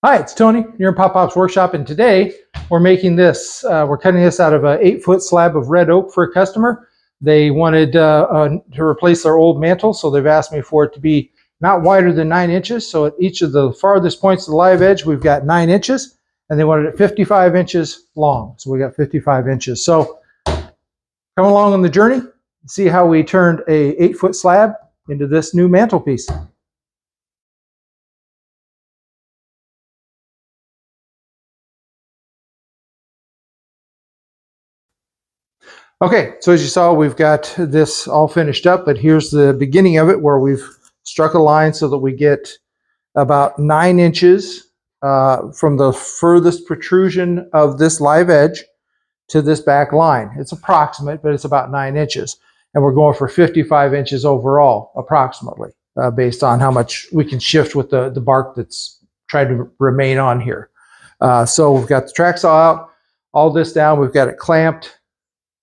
Hi, it's Tony. You're in Pop Pop's workshop, and today we're making this. We're cutting this out of an 8-foot slab of red oak for a customer. They wanted to replace their old mantle, so they've asked me for it to be not wider than 9 inches. So at each of the farthest points of the live edge, we've got 9 inches, and they wanted it 55 inches long. So we got 55 inches. So come along on the journey, see how we turned a 8-foot slab into this new mantelpiece. Okay, so as you saw, we've got this all finished up, but here's the beginning of it where we've struck a line so that we get about 9 inches from the furthest protrusion of this live edge to this back line. It's approximate, but it's about 9 inches. And we're going for 55 inches overall, approximately, based on how much we can shift with the bark that's trying to remain on here. So we've got the track saw out, all this down, we've got it clamped.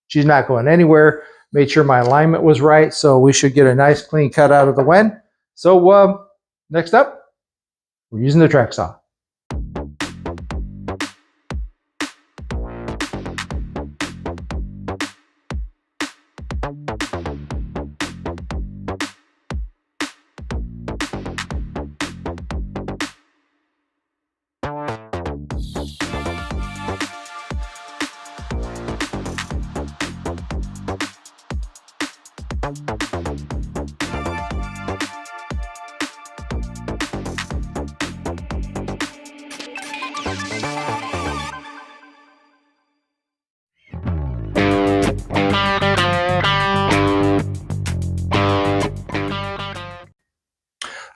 She's not going anywhere. Made sure my alignment was right, so we should get a nice clean cut out of the wen. So next up, we're using the track saw.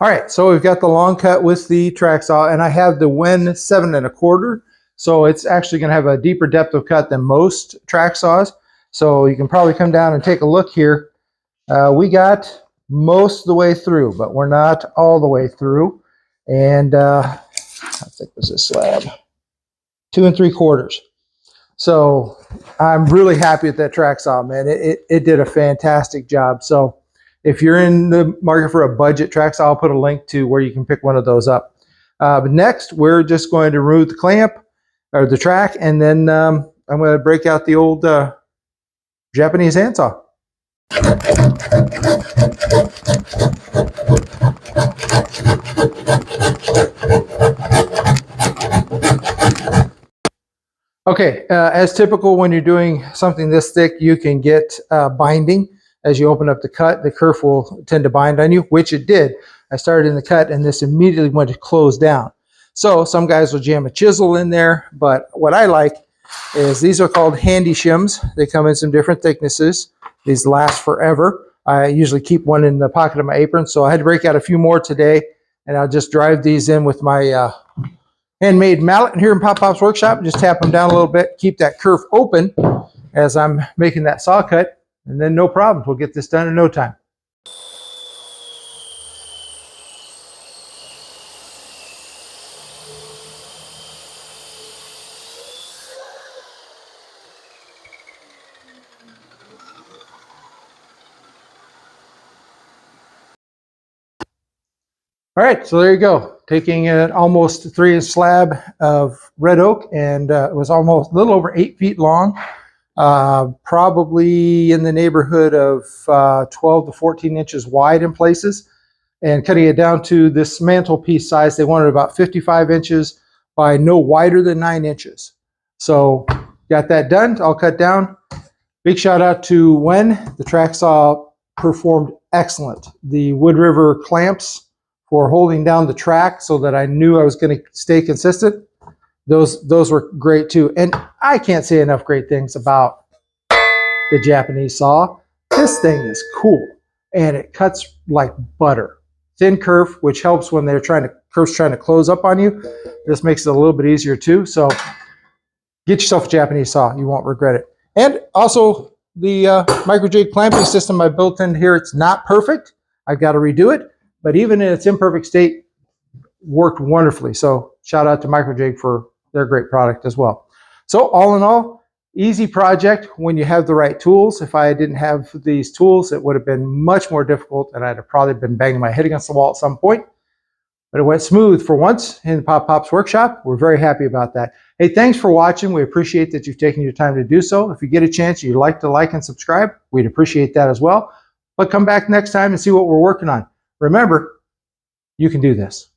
All right, so we've got the long cut with the track saw, and I have the wen 7 1/4, so it's actually going to have a deeper depth of cut than most track saws. So you can probably come down and take a look here. We got most of the way through, but we're not all the way through. And I think this is slab 2 3/4. So I'm really happy with that track saw, man. It did a fantastic job. So if you're in the market for a budget track saw, I'll put a link to where you can pick one of those up. But next, we're just going to remove the clamp or the track, and then I'm going to break out the old Japanese handsaw. Okay, as typical when you're doing something this thick, you can get binding. As you open up the cut, the kerf will tend to bind on you, which it did. I started in the cut and this immediately went to close down. So some guys will jam a chisel in there, but what I like is these are called handy shims. They come in some different thicknesses. These last forever. I usually keep one in the pocket of my apron, so I had to break out a few more today, and I'll just drive these in with my handmade mallet here in Pop Pop's workshop. Just tap them down a little bit, keep that kerf open as I'm making that saw cut. And then no problems. We'll get this done in no time. All right, so there you go. Taking an almost 3-inch slab of red oak, and it was almost a little over 8 feet long. Probably in the neighborhood of 12 to 14 inches wide in places, and cutting it down to this mantelpiece size. They wanted about 55 inches by no wider than 9 inches. So got that done, all cut down. Big shout out to Wen. The track saw performed excellent. The Woodriver clamps for holding down the track so that I knew I was going to stay consistent. Those were great too. And I can't say enough great things about the Japanese saw. This thing is cool, and it cuts like butter. Thin kerf, which helps when kerf's trying to close up on you. This makes it a little bit easier too. So get yourself a Japanese saw. You won't regret it. And also the micro jig clamping system I built in here, it's not perfect. I've got to redo it, but even in its imperfect state, worked wonderfully. So shout out to Microjig for their great product as well. So all in all, easy project when you have the right tools. If I didn't have these tools, it would have been much more difficult, and I'd have probably been banging my head against the wall at some point. But it went smooth for once in Pop Pop's workshop. We're very happy about that. Hey, thanks for watching. We appreciate that you've taken your time to do so. If you get a chance, you'd like to like and subscribe, we'd appreciate that as well. But come back next time and see what we're working on. Remember, you can do this.